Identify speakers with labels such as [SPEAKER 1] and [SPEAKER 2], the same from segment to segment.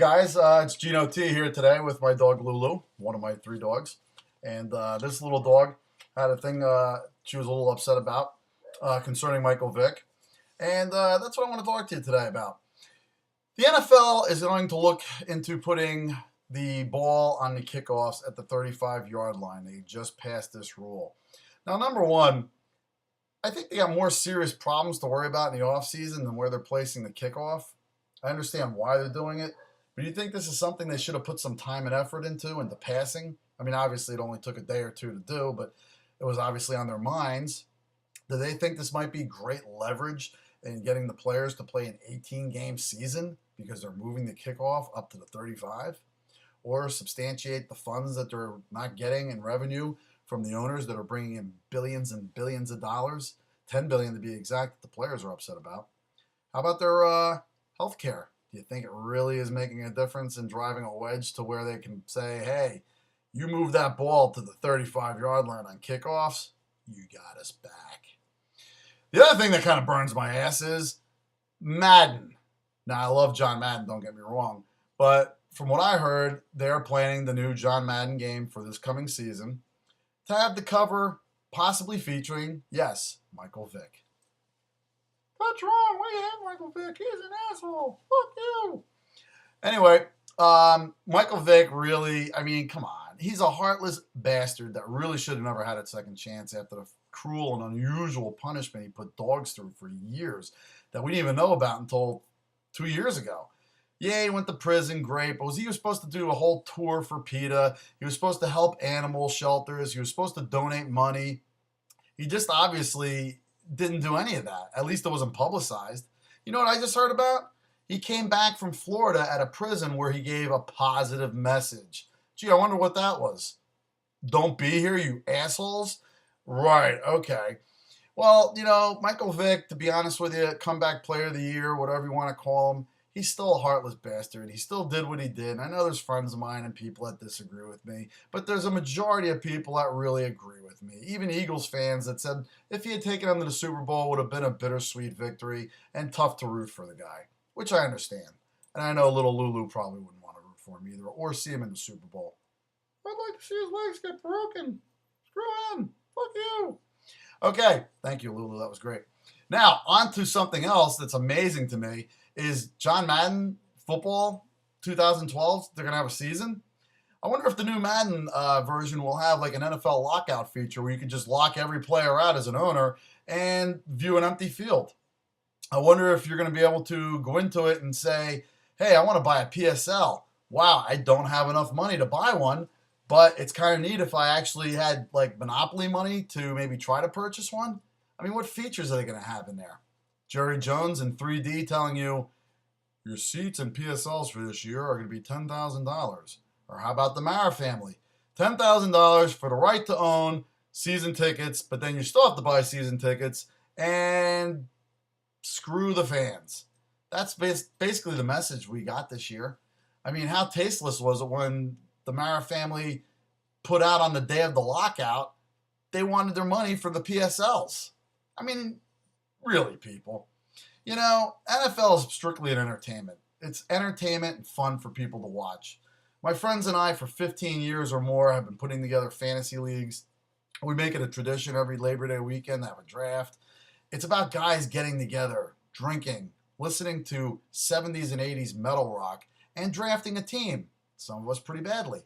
[SPEAKER 1] guys, it's geno-t here today with my dog Lulu, one of my three dogs. And this little dog had a thing she was a little upset about concerning Michael Vick. And that's what I want to talk to you today about. The NFL is going to look into putting the ball on the kickoffs at the 35-yard line. They just passed this rule. Now, number one, I think they got more serious problems to worry about in the offseason than where they're placing the kickoff. I understand why they're doing it, but do you think this is something they should have put some time and effort into passing? I mean, obviously it only took a day or two to do, but it was obviously on their minds. Do they think this might be great leverage in getting the players to play an 18-game season because they're moving the kickoff up to the 35? Or substantiate the funds that they're not getting in revenue from the owners that are bringing in billions and billions of dollars, $10 billion to be exact, that the players are upset about? How about their health care? Do you think it really is making a difference in driving a wedge to where they can say, hey, you move that ball to the 35-yard line on kickoffs, you got us back? The other thing that kind of burns my ass is Madden. Now, I love John Madden, don't get me wrong, but from what I heard, they're planning the new John Madden game for this coming season to have the cover possibly featuring, yes, Michael Vick. What's wrong? We hate Michael Vick. He's an asshole. Fuck you. Anyway, Michael Vick really, I mean, come on. He's a heartless bastard that really should have never had a second chance after the cruel and unusual punishment he put dogs through for years that we didn't even know about until 2 years ago. Yeah, he went to prison, great, but he was supposed to do a whole tour for PETA. He was supposed to help animal shelters. He was supposed to donate money. He just obviously didn't do any of that. At least it wasn't publicized. You know what I just heard about? He came back from Florida at a prison where he gave a positive message. Gee, I wonder what that was. Don't be here, you assholes? Right, okay. Well, you know, Michael Vick, to be honest with you, comeback player of the year, whatever you want to call him, he's still a heartless bastard. He still did what he did. And I know there's friends of mine and people that disagree with me, but there's a majority of people that really agree with me. Even Eagles fans that said if he had taken them to the Super Bowl, it would have been a bittersweet victory and tough to root for the guy, which I understand. And I know little Lulu probably wouldn't want to root for him either or see him in the Super Bowl. I'd like to see his legs get broken. Screw him. Fuck you. Okay. Thank you, Lulu. That was great. Now, on to something else that's amazing to me is John Madden football 2012. They're going to have a season. I wonder if the new Madden version will have like an NFL lockout feature where you can just lock every player out as an owner and view an empty field. I wonder if you're going to be able to go into it and say, hey, I want to buy a PSL. Wow, I don't have enough money to buy one, but it's kind of neat if I actually had like Monopoly money to maybe try to purchase one. I mean, what features are they going to have in there? Jerry Jones in 3D telling you your seats and PSLs for this year are going to be $10,000. Or how about the Mara family? $10,000 for the right to own season tickets, but then you still have to buy season tickets and screw the fans. That's basically the message we got this year. I mean, how tasteless was it when the Mara family put out on the day of the lockout, they wanted their money for the PSLs. I mean, really, people. You know, NFL is strictly an entertainment. It's entertainment and fun for people to watch. My friends and I, for 15 years or more, have been putting together fantasy leagues. We make it a tradition every Labor Day weekend to have a draft. It's about guys getting together, drinking, listening to 70s and 80s metal rock, and drafting a team, some of us pretty badly,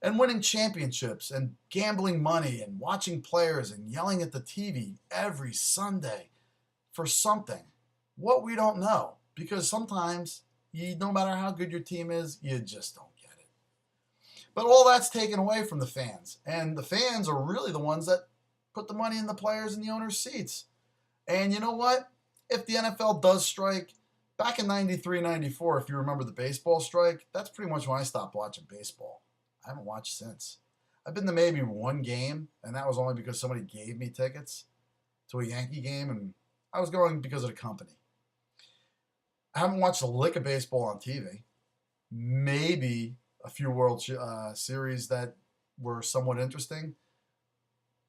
[SPEAKER 1] and winning championships and gambling money and watching players and yelling at the TV every Sunday for something. What we don't know, because sometimes, no matter how good your team is, you just don't get it. But all that's taken away from the fans, and the fans are really the ones that put the money in the players and the owners' seats. And you know what? If the NFL does strike, back in 93, 94, if you remember the baseball strike, that's pretty much when I stopped watching baseball. I haven't watched since. I've been to maybe one game, and that was only because somebody gave me tickets to a Yankee game, and I was going because of the company. I haven't watched a lick of baseball on TV. Maybe a few World Series that were somewhat interesting.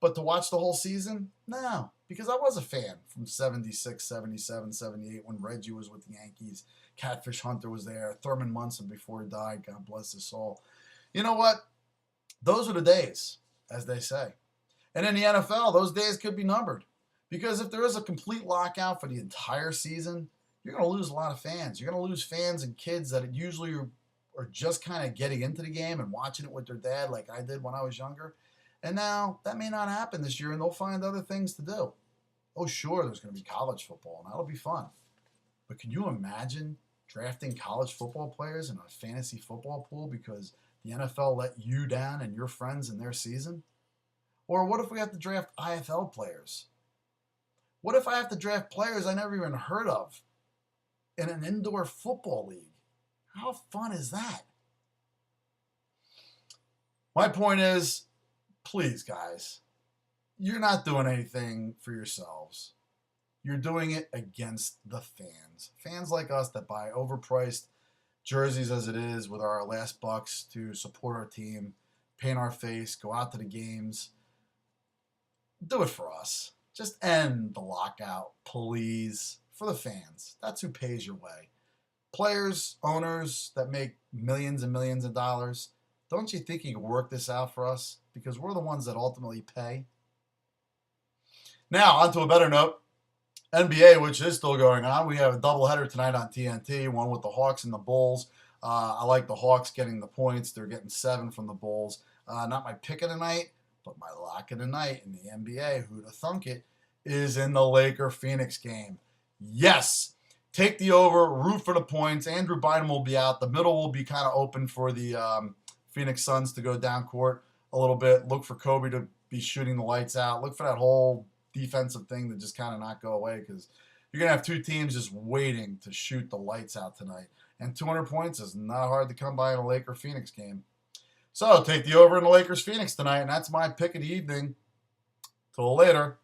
[SPEAKER 1] But to watch the whole season? No, because I was a fan from 76, 77, 78 when Reggie was with the Yankees. Catfish Hunter was there. Thurman Munson before he died. God bless his soul. You know what? Those are the days, as they say. And in the NFL, those days could be numbered. Because if there is a complete lockout for the entire season, you're going to lose a lot of fans. You're going to lose fans and kids that usually are just kind of getting into the game and watching it with their dad like I did when I was younger. And now that may not happen this year, and they'll find other things to do. Oh, sure, there's going to be college football, and that'll be fun. But can you imagine drafting college football players in a fantasy football pool because the NFL let you down and your friends in their season? Or what if we have to draft IFL players? What if I have to draft players I never even heard of in an indoor football league? How fun is that? My point is, please, guys, you're not doing anything for yourselves. You're doing it against the fans. Fans like us that buy overpriced jerseys as it is with our last bucks to support our team, paint our face, go out to the games. Do it for us. Just end the lockout, please, for the fans. That's who pays your way. Players, owners that make millions and millions of dollars, don't you think you can work this out for us? Because we're the ones that ultimately pay. Now, on to a better note. NBA, which is still going on. We have a doubleheader tonight on TNT, one with the Hawks and the Bulls. I like the Hawks getting the points. They're getting 7 from the Bulls. Not my pick of the night, but my lock of the night in the NBA, who'd have thunk it, is in the Laker-Phoenix game. Yes, take the over, root for the points. Andrew Bynum will be out. The middle will be kind of open for the Phoenix Suns to go down court a little bit. Look for Kobe to be shooting the lights out. Look for that whole defensive thing to just kind of not go away because you're going to have two teams just waiting to shoot the lights out tonight. And 200 points is not hard to come by in a Laker-Phoenix game. So take the over in the Lakers-Phoenix tonight, and that's my pick of the evening. Till later.